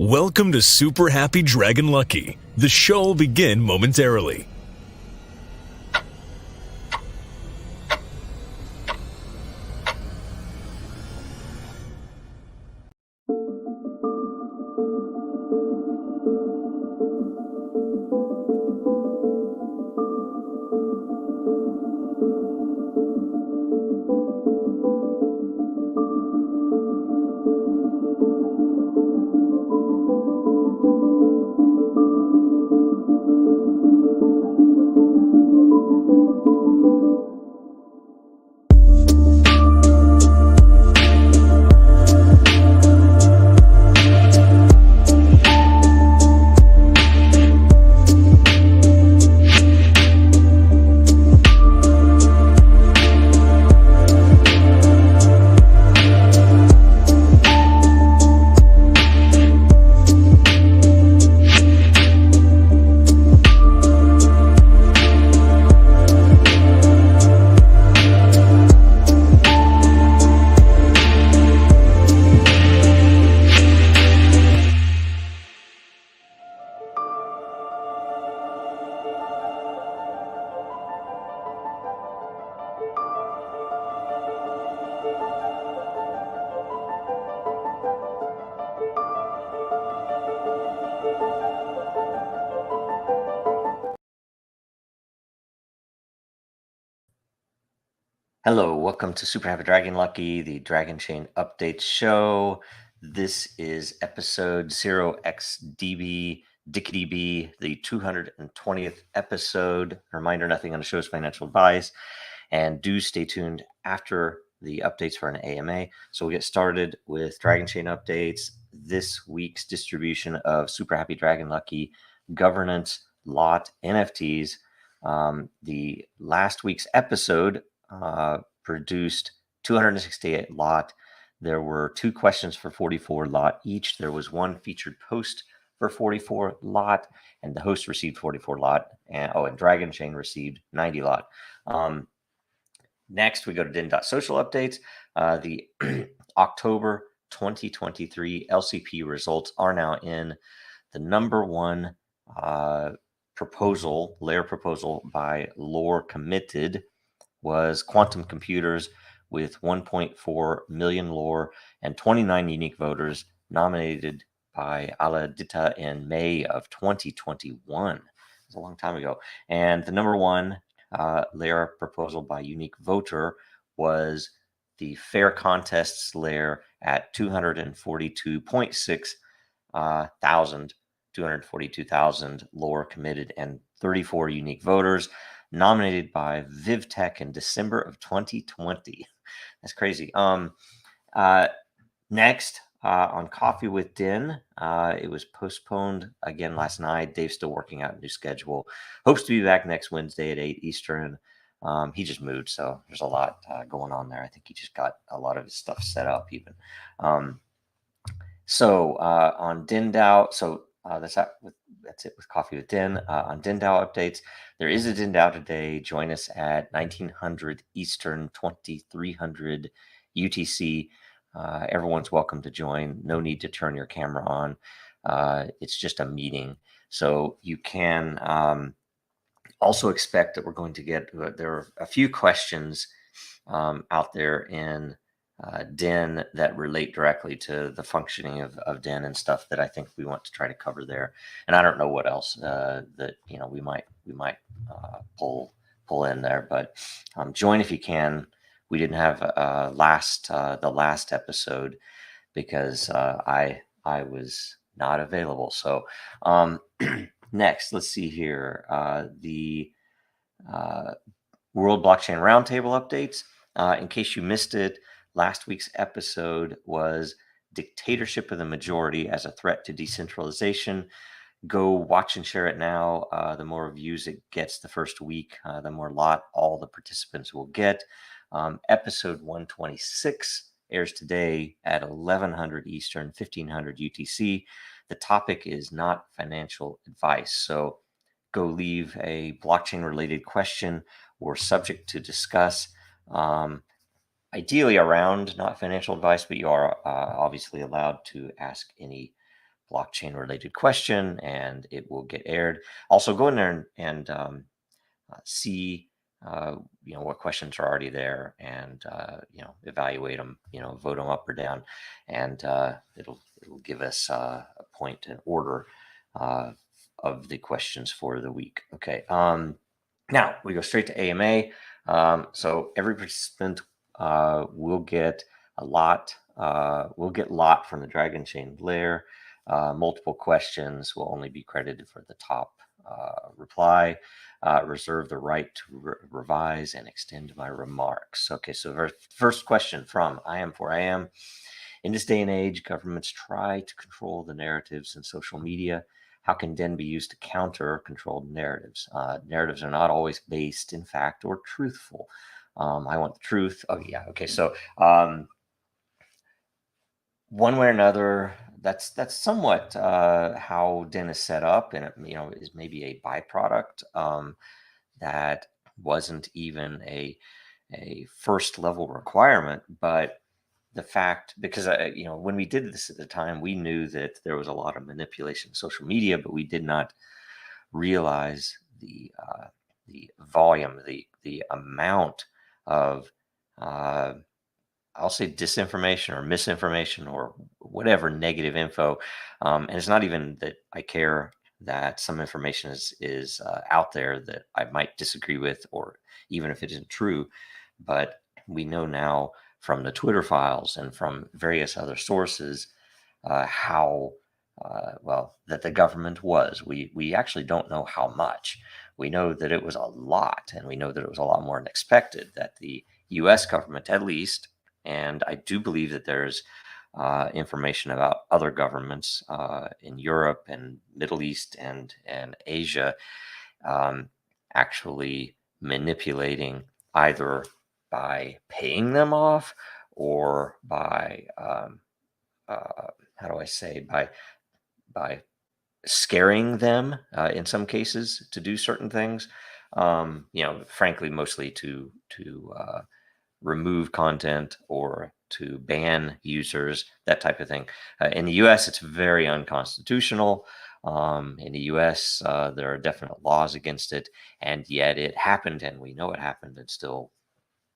Welcome to Super Happy Dragon Lucky. The show will begin momentarily. Hello, welcome to Super Happy Dragon Lucky, the Dragonchain Updates show. This is episode 0xdb, DickDB, the 220th episode. Reminder, nothing on the show is financial advice. And do stay tuned after the updates for an AMA. So we'll get started with Dragonchain Updates, this week's distribution of Super Happy Dragon Lucky governance lot NFTs. The last week's episode produced 268 lot. There were 2 questions for 44 lot each. There was 1 featured post for 44 lot, and the host received 44 lot. And Dragonchain received 90 lot. Next, we go to Den.social Updates. The October 2023 LCP results are now in. The number 1 layer proposal by lore committed was quantum computers with 1.4 million lore and 29 unique voters, nominated by Aladita in May of 2021. It was a long time ago. And the number 1 layer proposal by unique voter was the Fair Contests layer at 242.6 thousand, 242,000 lore committed and 34 unique voters, nominated by VivTech in December of 2020. That's crazy. Next, on Coffee with Den, it was postponed again last night. Dave's still working out a new schedule. Hopes to be back next Wednesday at 8 Eastern. He just moved, so there's a lot going on there. I think he just got a lot of his stuff set up even. On DENDAO, that's it with Coffee with Den. On DENDAO updates, there is a DENDAO today. Join us at 1900 Eastern, 2300 UTC. Everyone's welcome to join. No need to turn your camera on. It's just a meeting. So you can also expect that we're going to get, there are a few questions out there in Den that relate directly to the functioning of Den and stuff that I think we want to try to cover there. And I don't know what else that we might pull in there, but join if you can. We didn't have the last episode because I was not available. So next, let's see here, the World Blockchain Roundtable updates. In case you missed it, last week's episode was Dictatorship of the Majority as a Threat to Decentralization. Go watch and share it now. The more views it gets the first week, the more lot all the participants will get. Episode 126 airs today at 1100 Eastern, 1500 UTC. The topic is not financial advice. So go leave a blockchain related question or subject to discuss. Ideally around not financial advice, but you are obviously allowed to ask any blockchain related question, and it will get aired. Also, go in there and see what questions are already there, and evaluate them, vote them up or down, and it'll give us a point and order of the questions for the week. Okay. Now we go straight to AMA. So every participant will get a lot. We'll get lot from the Dragonchain layer. Multiple questions will only be credited for the top reply. Reserve the right to revise and extend my remarks. Okay, so first question from I am. In this day and age, governments try to control the narratives in social media. How can Den be used to counter controlled narratives? Narratives are not always based in fact or truthful. I want the truth. Oh yeah. Okay. So one way or another, that's somewhat how Den is set up, and it is maybe a byproduct that wasn't even a first level requirement, but the fact, because when we did this at the time, we knew that there was a lot of manipulation in social media, but we did not realize the volume, the amount of I'll say disinformation or misinformation or whatever negative info. And it's not even that I care that some information is out there that I might disagree with, or even if it isn't true, but we know now from the Twitter files and from various other sources how well that the government was. We actually don't know how much. We know that it was a lot, and we know that it was a lot more than expected. That the U.S. government, at least, and I do believe that there's information about other governments in Europe and Middle East and Asia actually manipulating, either by paying them off or by how do I say, by scaring them in some cases to do certain things. Frankly, mostly to remove content or to ban users, that type of thing. In the U.S., it's very unconstitutional. In the U.S., there are definite laws against it, and yet it happened, and we know it happened, and still,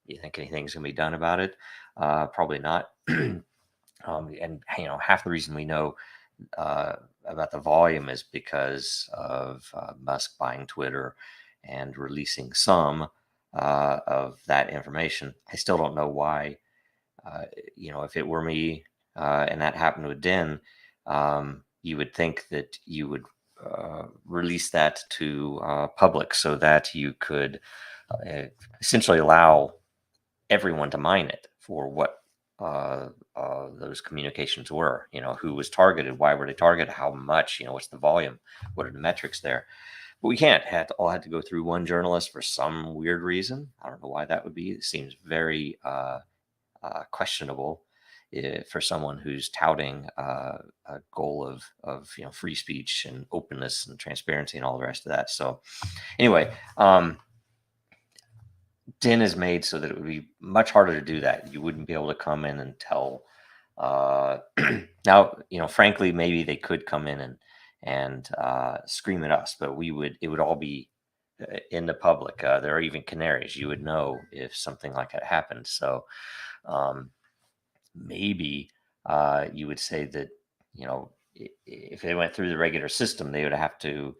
you think anything's going to be done about it? Probably not. And half the reason we know about the volume is because of Musk buying Twitter and releasing some of that information. I still don't know why. If it were me and that happened with Den, you would think that you would release that to public so that you could essentially allow everyone to mine it for what those communications were. Who was targeted, why were they targeted, how much, what's the volume, what are the metrics there. But we can't all had to go through one journalist for some weird reason. I don't know why that would be. It seems very questionable for someone who's touting a goal of free speech and openness and transparency and all the rest of that. So anyway, Den is made so that it would be much harder to do that. You wouldn't be able to come in and tell. Now, frankly, maybe they could come in and scream at us, but it would all be in the public. There are even canaries. You would know if something like that happened. So maybe you would say that, if they went through the regular system, they would have to,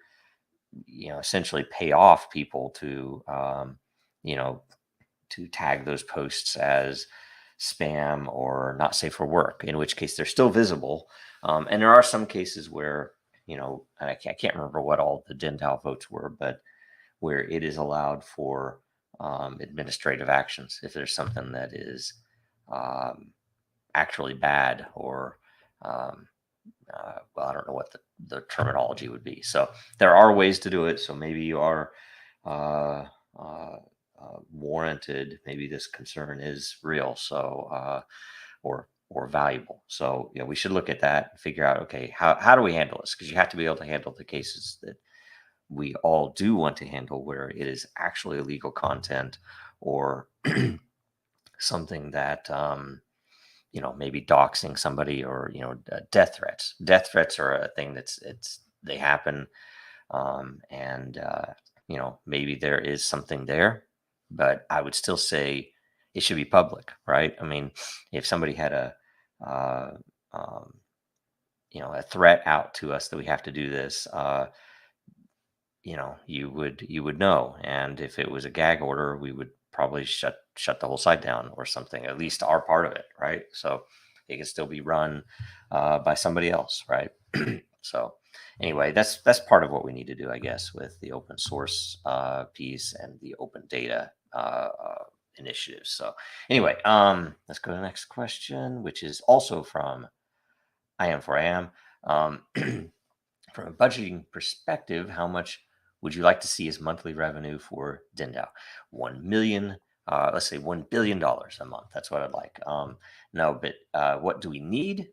essentially pay off people to, to tag those posts as spam or not safe for work, in which case they're still visible. And there are some cases where, and I can't remember what all the DENDAO votes were, but where it is allowed for administrative actions if there's something that is actually bad, or well, I don't know what the terminology would be. So there are ways to do it. So maybe you are warranted. Maybe this concern is real. So or valuable. So we should look at that and figure out, okay, how do we handle this? Because you have to be able to handle the cases that we all do want to handle, where it is actually illegal content or something that maybe doxing somebody, or death threats. Death threats are a thing they happen, and maybe there is something there, but I would still say it should be public, right? I mean, if somebody had uh, um, a threat out to us that we have to do this, you would know. And if it was a gag order, we would probably shut the whole site down or something, at least our part of it, right? So it can still be run by somebody else, right? So anyway, that's part of what we need to do, I guess, with the open source piece and the open data initiatives. So anyway, let's go to the next question, which is also from I am for I am. From a budgeting perspective, how much would you like to see as monthly revenue for DENDAO? 1 million, let's say $1 billion a month. That's what I'd like. No, but what do we need?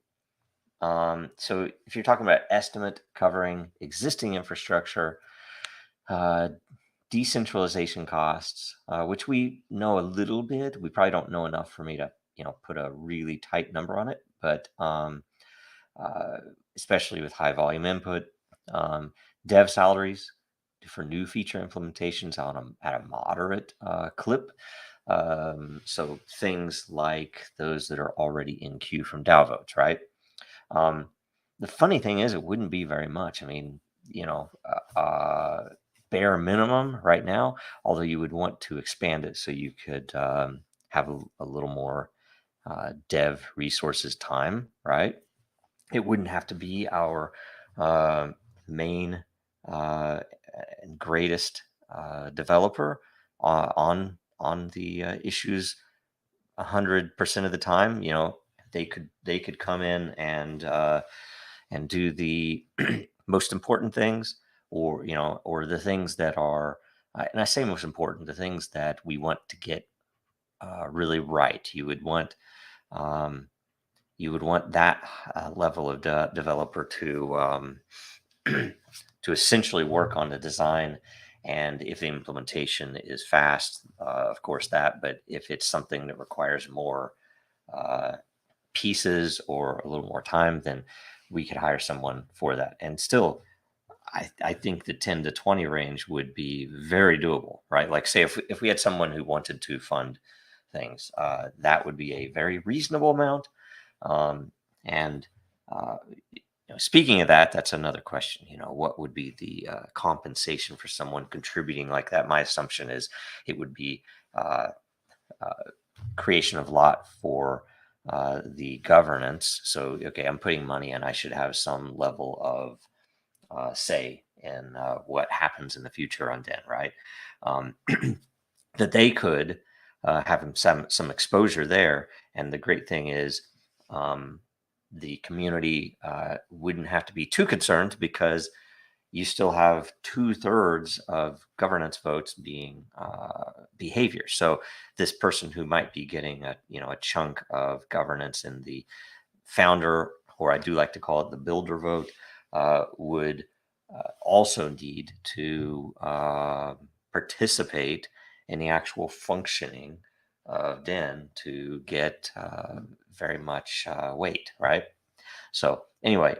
So if you're talking about estimate covering existing infrastructure, decentralization costs, which we know a little bit, we probably don't know enough for me to, put a really tight number on it, but uh, especially with high volume input, dev salaries for new feature implementations at a moderate clip. So things like those that are already in queue from DAO votes, right? The funny thing is, it wouldn't be very much. I mean, bare minimum right now, although you would want to expand it so you could have a little more dev resources time, right? It wouldn't have to be our main and greatest developer on the issues 100% of the time. They could come in and do the most important things, or the things that are, and I say most important, the things that we want to get really right. Um, you would want that level of developer to essentially work on the design, and if the implementation is fast, of course that. But if it's something that requires more uh, pieces or a little more time, then we could hire someone for that. And still, I think the 10 to 20 range would be very doable, right? Like, say if we had someone who wanted to fund things, that would be a very reasonable amount. And speaking of that, that's another question. What would be the compensation for someone contributing like that? My assumption is it would be uh, uh, creation of lot for the governance. So, okay, I'm putting money in, I should have some level of say in what happens in the future on Den, right? Um, that they could have some exposure there. And the great thing is, um, the community wouldn't have to be too concerned, because you still have 2/3 of governance votes being behavior. So this person who might be getting a chunk of governance in the founder, or I do like to call it the builder vote, would also need to participate in the actual functioning of Den to get very much weight, right? So anyway,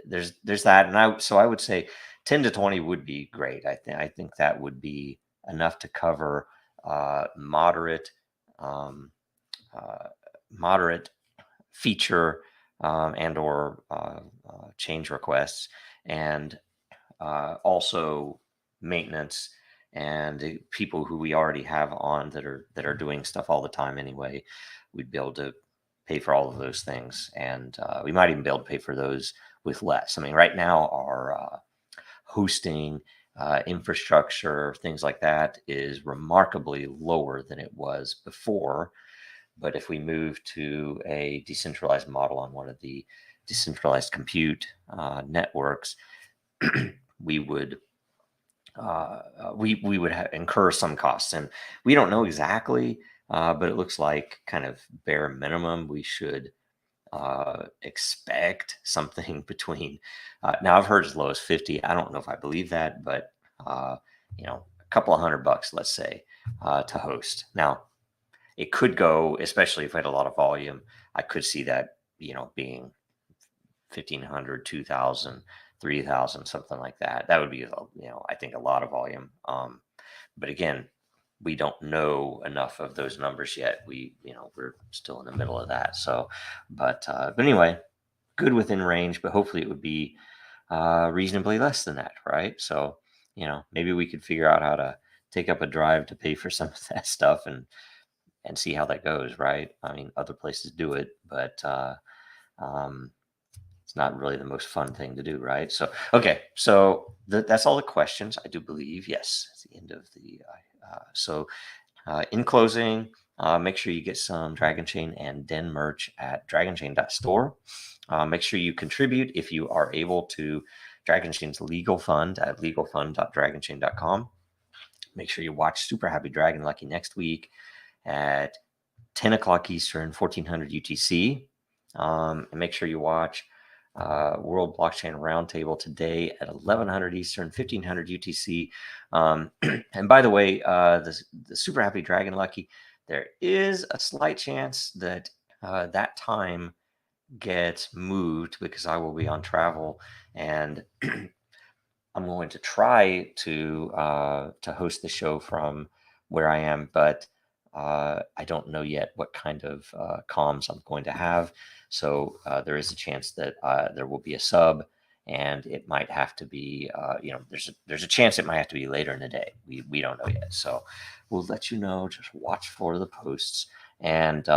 there's that, and I would say 10 to 20 would be great. I think that would be enough to cover moderate um, uh, moderate feature and/or change requests, and also maintenance, and the people who we already have on that are doing stuff all the time anyway. We'd be able to pay for all of those things, and we might even be able to pay for those with less. I mean, right now our hosting, infrastructure, things like that is remarkably lower than it was before. But if we move to a decentralized model on one of the decentralized compute networks, we would incur some costs, and we don't know exactly, but it looks like kind of bare minimum we should expect something between. Now I've heard as low as 50. I don't know if I believe that, but a couple of $100, let's say, to host. Now it could go, especially if we had a lot of volume, I could see that, being 1,500, 2,000, 3,000, something like that. That would be, I think a lot of volume. But again, we don't know enough of those numbers yet. We're still in the middle of that. So, but anyway, good within range, but hopefully it would be reasonably less than that, right? So, maybe we could figure out how to take up a drive to pay for some of that stuff and see how that goes, right? I mean, other places do it, but it's not really the most fun thing to do, right? So, okay, so that's all the questions, I do believe. Yes, it's the end of the. In closing, make sure you get some Dragonchain and Den merch at dragonchain.store. Make sure you contribute if you are able to Dragonchain's legal fund at legalfund.dragonchain.com. Make sure you watch Super Happy Dragon Lucky next week at 10 o'clock Eastern, 1400 UTC. And make sure you watch World Blockchain Roundtable today at 1100 Eastern, 1500 UTC. And by the way, the Super Happy Dragon Lucky, there is a slight chance that that time gets moved because I will be on travel, and I'm going to try to host the show from where I am, but I don't know yet what kind of comms I'm going to have. So there is a chance that there will be a sub, and it might have to be, there's a chance it might have to be later in the day. We don't know yet. So we'll let you know. Just watch for the posts, and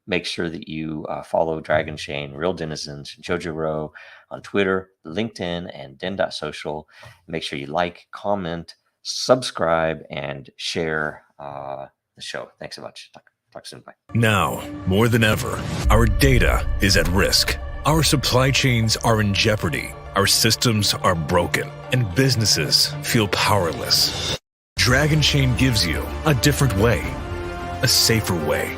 make sure that you follow Dragonchain, Real Denizens, Jojo Row on Twitter, LinkedIn, and Den.social. Make sure you like, comment, subscribe, and share the show. Thanks so much. Talk soon. Bye. Now, more than ever, our data is at risk. Our supply chains are in jeopardy. Our systems are broken, and businesses feel powerless. Dragonchain gives you a different way, a safer way,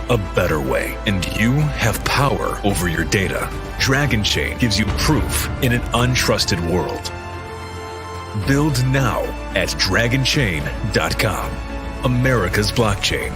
a better way, and you have power over your data. Dragonchain gives you proof in an untrusted world. Build now at dragonchain.com. America's blockchain.